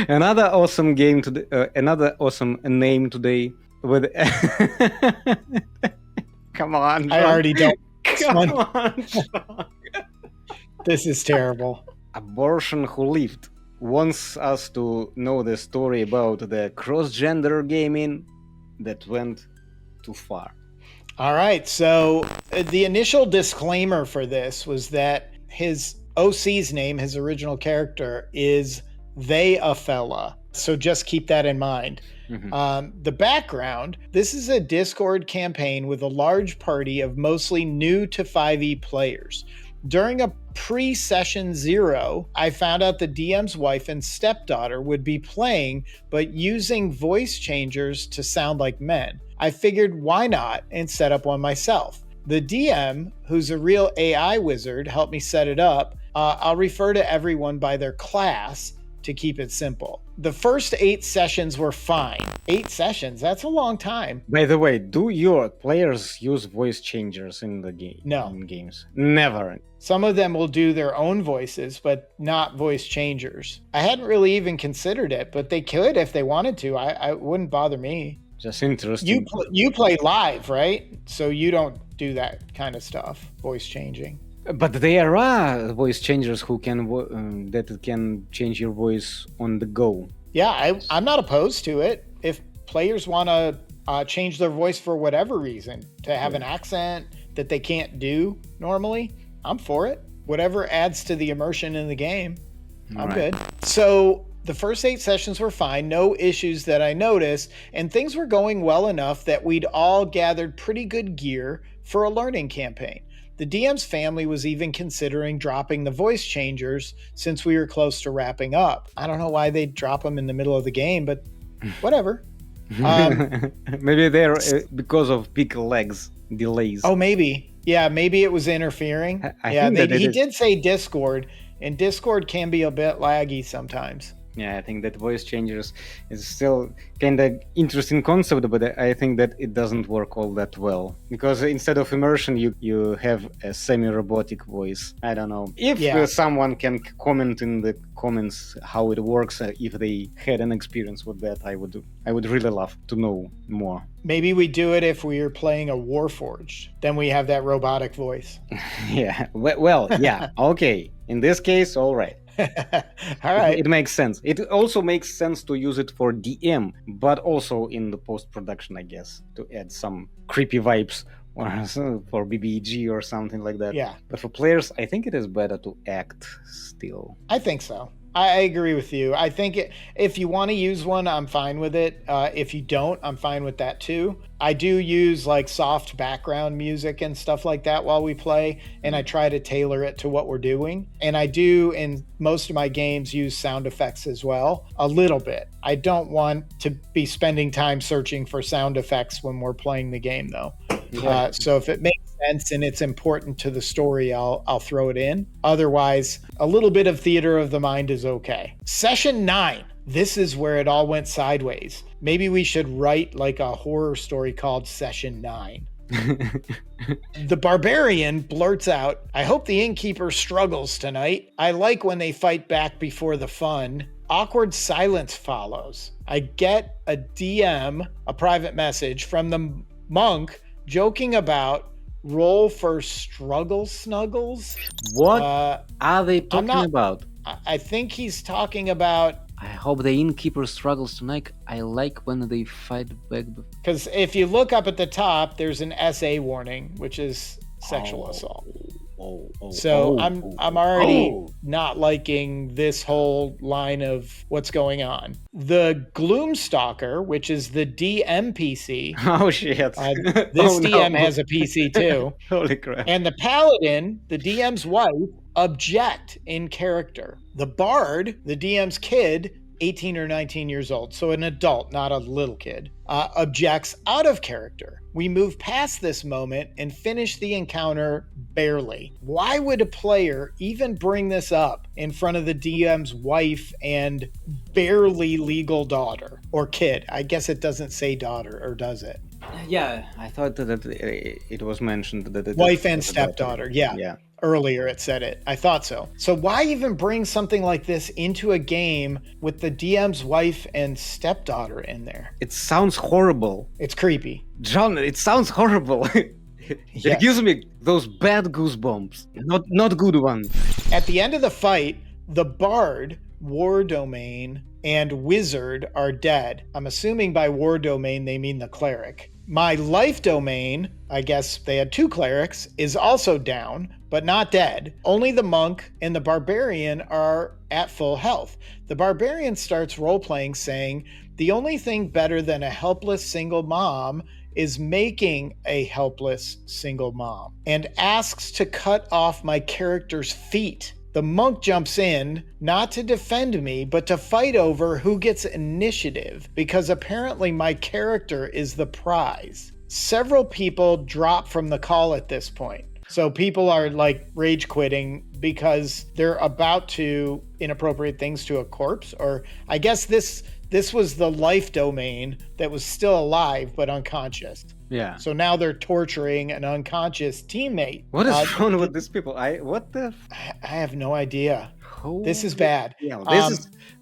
Another awesome game today. Another awesome name today with. Come on, John. I already don't. Come on, John. This is terrible. Abortion Who Lived wants us to know the story about the cross-gender gaming that went too far. All right. So the initial disclaimer for this was that his OC's name, his original character, is They a Fella. So just keep that in mind. Mhm. The background, this is a Discord campaign with a large party of mostly new to 5e players. During a pre-session 0, I found out the DM's wife and stepdaughter would be playing, but using voice changers to sound like men. I figured why not and set up one myself. The DM, who's a real AI wizard, helped me set it up. I'll refer to everyone by their class to keep it simple. The first 8 sessions were fine. 8 sessions, that's a long time. By the way, do your players use voice changers in the game? No. In games? Never. Some of them will do their own voices, but not voice changers. I hadn't really even considered it, but they could if they wanted to. I wouldn't bother me. Just interesting. You play live, right? So you don't do that kind of stuff, voice changing. But there are voice changers who can that can change your voice on the go. Yeah, I'm not opposed to it. If players want to change their voice for whatever reason, to have an accent that they can't do normally, I'm for it. Whatever adds to the immersion in the game, I'm good. So the first 8 sessions were fine, no issues that I noticed, and things were going well enough that we'd all gathered pretty good gear for a learning campaign. The DM's family was even considering dropping the voice changers since we were close to wrapping up. I don't know why they'd drop them in the middle of the game, but whatever. Maybe they're because of big legs delays. Oh, maybe. Yeah, maybe it was interfering. I think that he did say Discord, and Discord can be a bit laggy sometimes. Yeah, I think that voice changers is still kind of interesting concept, but I think that it doesn't work all that well. Because instead of immersion, you have a semi-robotic voice. I don't know. If someone can comment in the comments how it works, if they had an experience with that, I would really love to know more. Maybe we do it if we are playing a Warforged. Then we have that robotic voice. Yeah, well, yeah, okay. In this case, all right. All right. It makes sense. It also makes sense to use it for DM, but also in the post-production, I guess, to add some creepy vibes or for BBG or something like that. Yeah. But for players, I think it is better to act still. I think so. I agree with you. I think if you want to use one, I'm fine with it. If you don't, I'm fine with that too. I do use like soft background music and stuff like that while we play, and I try to tailor it to what we're doing. And I do, in most of my games, use sound effects as well, a little bit. I don't want to be spending time searching for sound effects when we're playing the game, though. Yeah. So if it makes sense and it's important to the story, I'll throw it in. Otherwise, a little bit of theater of the mind is okay. Session 9. This is where it all went sideways. Maybe we should write like a horror story called Session 9. The barbarian blurts out, "I hope the innkeeper struggles tonight. I like when they fight back before the fun." Awkward silence follows. I get a DM, a private message from the monk joking about roll for struggle snuggles. What are they talking about? I think he's talking about... I hope the innkeeper struggles tonight. I like when they fight back. Because if you look up at the top, there's an SA warning, which is sexual assault. So I'm already not liking this whole line of what's going on. The Gloomstalker, which is the DM PC. Oh shit! This DM has a PC too. Holy crap! And the Paladin, the DM's wife, object in character. The Bard, the DM's kid, 18 or 19 years old, so an adult, not a little kid, objects out of character. We move past this moment and finish the encounter barely. Why would a player even bring this up in front of the DM's wife and barely legal daughter or kid? I guess it doesn't say daughter, or does it? Yeah, I thought that it was mentioned that it wife and stepdaughter. Yeah. Earlier it said it. I thought so. So why even bring something like this into a game with the DM's wife and stepdaughter in there? It sounds horrible. It's creepy. John, it sounds horrible. It gives me those bad goosebumps. Not good one. At the end of the fight, the bard, war domain, and wizard are dead. I'm assuming by war domain they mean the cleric. My life domain, I guess they had 2 clerics, is also down, but not dead. Only the monk and the barbarian are at full health. The barbarian starts role-playing saying, the only thing better than a helpless single mom is making a helpless single mom, and asks to cut off my character's feet. The monk jumps in, not to defend me, but to fight over who gets initiative, because apparently my character is the prize. Several people drop from the call at this point. So people are like rage quitting because they're about to inappropriate things to a corpse, or I guess this was the life domain that was still alive but unconscious. Yeah. So now they're torturing an unconscious teammate. What is wrong with these people? I have no idea. This is bad. Yeah,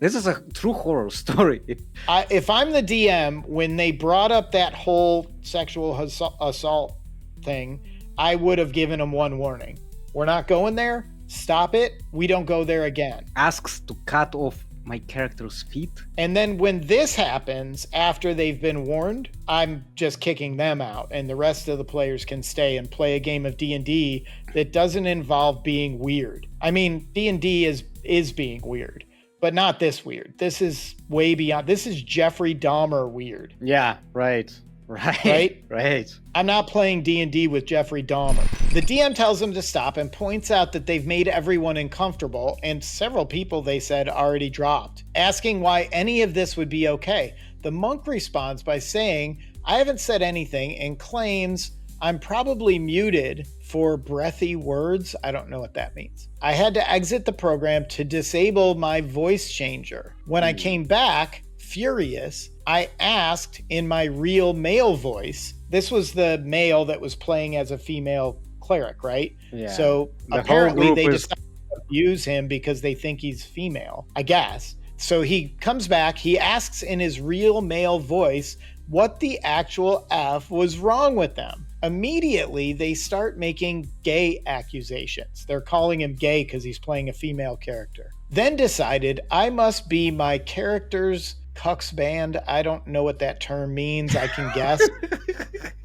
this is a true horror story. If I'm the DM, when they brought up that whole sexual assault thing, I would have given them one warning. We're not going there. Stop it. We don't go there again. Asks to cut off my character's feet. And then when this happens, after they've been warned, I'm just kicking them out, and the rest of the players can stay and play a game of D&D that doesn't involve being weird. I mean, D&D is being weird, but not this weird. This is way beyond. This is Jeffrey Dahmer weird. Yeah, right. I'm not playing D&D with Jeffrey Dahmer. The DM tells them to stop and points out that they've made everyone uncomfortable, and several people, they said, already dropped, asking why any of this would be okay. The monk responds by saying, I haven't said anything, and claims I'm probably muted for breathy words. I don't know what that means. I had to exit the program to disable my voice changer. When I came back, furious, I asked in my real male voice. This was the male that was playing as a female cleric, right? Yeah. So apparently they decided to abuse him because they think he's female, I guess. So he comes back, he asks in his real male voice what the actual F was wrong with them. Immediately, they start making gay accusations. They're calling him gay because he's playing a female character. Then decided I must be my character's cucks band. I don't know what that term means. I can guess.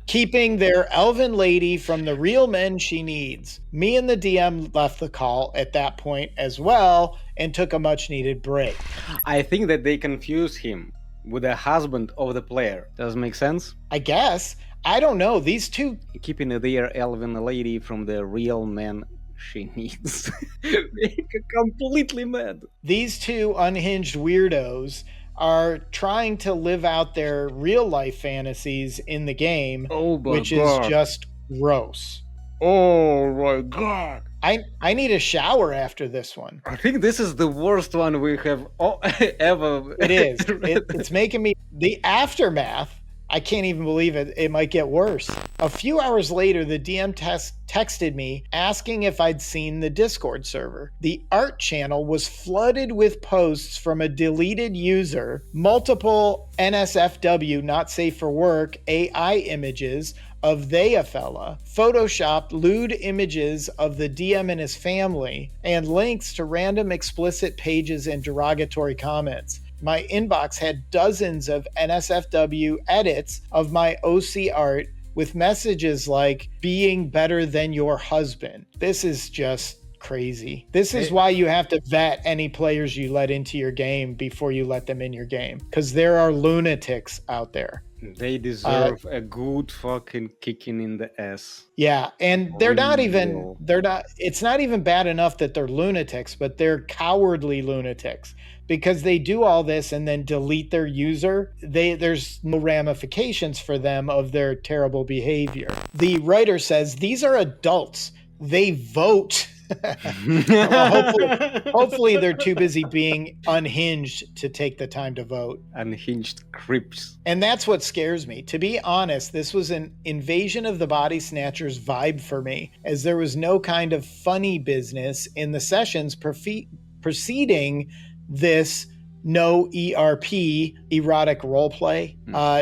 Keeping their elven lady from the real men she needs. Me and the DM left the call at that point as well and took a much needed break. I think that they confuse him with the husband of the player. Does it make sense? I guess. I don't know. These two... Keeping their elven lady from the real man she needs. Completely mad. These two unhinged weirdos are trying to live out their real life fantasies in the game, which is just gross. Oh my god. I need a shower after this one. I think this is the worst one we have ever. It is. It's making me... The aftermath, I can't even believe it. It might get worse. A few hours later, the DM texted me asking if I'd seen the Discord server. The art channel was flooded with posts from a deleted user, multiple NSFW, not safe for work, AI images of they a fella, photoshopped lewd images of the DM and his family, and links to random explicit pages and derogatory comments. My inbox had dozens of NSFW edits of my OC art with messages like being better than your husband. This is just crazy. This is why you have to vet any players you let into your game before you let them in your game, because there are lunatics out there. They deserve a good fucking kicking in the ass. Yeah, and it's not even bad enough that they're lunatics, but they're cowardly lunatics, because they do all this and then delete their user. There's no ramifications for them of their terrible behavior. The writer says, these are adults. They vote. Well, hopefully they're too busy being unhinged to take the time to vote. Unhinged creeps. And that's what scares me. To be honest, this was an Invasion of the Body Snatchers vibe for me, as there was no kind of funny business in the sessions preceding this. No ERP, erotic roleplay,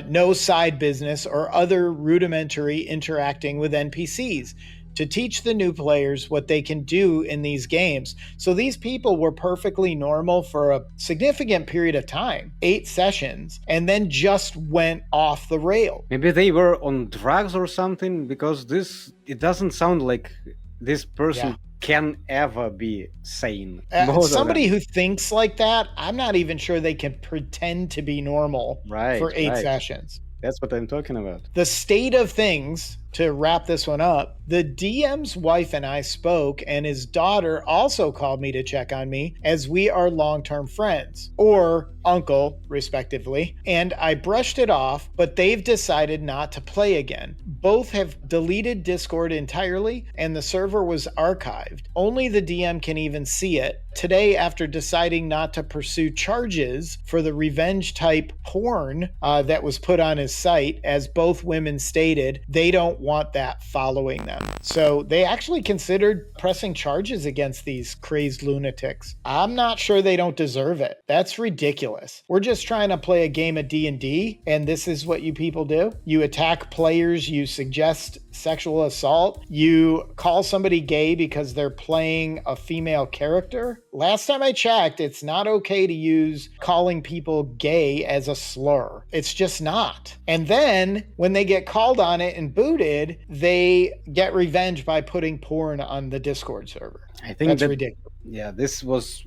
no side business or other rudimentary interacting with NPCs to teach the new players what they can do in these games. So these people were perfectly normal for a significant period of time, 8 sessions, and then just went off the rail. Maybe they were on drugs or something, because it doesn't sound like this person can ever be sane. Somebody who thinks like that, I'm not even sure they can pretend to be normal for 8 sessions. That's what I'm talking about. The state of things, to wrap this one up, the DM's wife and I spoke, and his daughter also called me to check on me, as we are long-term friends, or uncle, respectively, and I brushed it off, but they've decided not to play again. Both have deleted Discord entirely, and the server was archived. Only the DM can even see it. Today, after deciding not to pursue charges for the revenge-type porn that was put on his site, as both women stated, they don't want that following them. So they actually considered pressing charges against these crazed lunatics. I'm not sure they don't deserve it. That's ridiculous. We're just trying to play a game of D&D, and this is what you people do? You attack players, you suggest sexual assault, you call somebody gay because they're playing a female character. Last time I checked, it's not okay to use calling people gay as a slur. It's just not. And then when they get called on it and booted, they get revenge by putting porn on the Discord server. I think that's ridiculous. Yeah, this was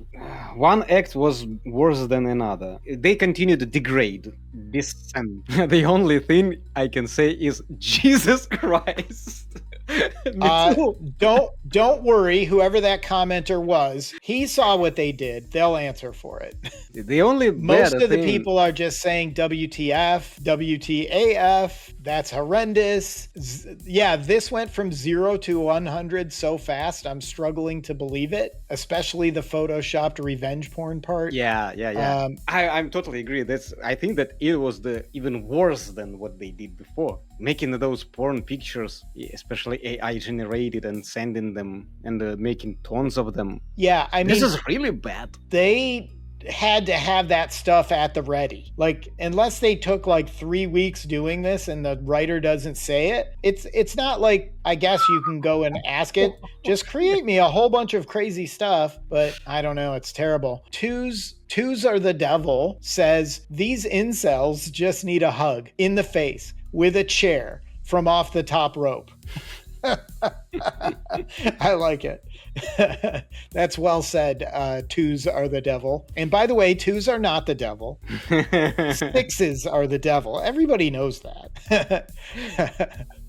one act was worse than another. They continued to degrade, descend. The only thing I can say is Jesus Christ. Don't worry, whoever that commenter was, he saw what they did. They'll answer for it. The only most of the people are just saying WTF, WTAF, that's horrendous. Yeah, this went from 0 to 100 so fast, I'm struggling to believe it, especially the photoshopped revenge porn part. Yeah. I'm totally agree. I think that it was even worse than what they did before. Making those porn pictures, especially AI generated, and sending them and making tons of them. Yeah, I mean, this is really bad. They had to have that stuff at the ready. Like, unless they took like 3 weeks doing this and the writer doesn't say it, it's not like, I guess you can go and ask it, just create me a whole bunch of crazy stuff, but I don't know, it's terrible. Twos are the devil says, these incels just need a hug in the face with a chair from off the top rope. I like it. That's well said. Twos are the devil. And by the way, twos are not the devil. Sixes are the devil. Everybody knows that.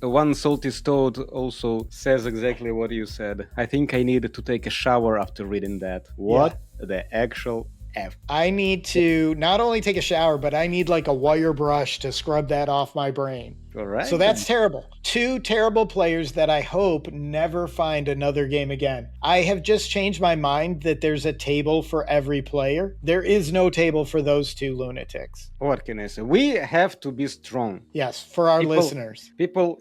The one salty toad also says exactly what you said. I think I need to take a shower after reading that. What the actual F? I need to not only take a shower, but I need like a wire brush to scrub that off my brain. All right. So that's terrible. 2 terrible players that I hope never find another game again. I have just changed my mind that there's a table for every player. There is no table for those 2 lunatics. What can I say? We have to be strong. Yes, for our listeners. People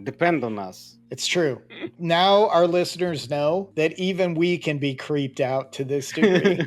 depend on us. It's true. Now our listeners know that even we can be creeped out to this degree.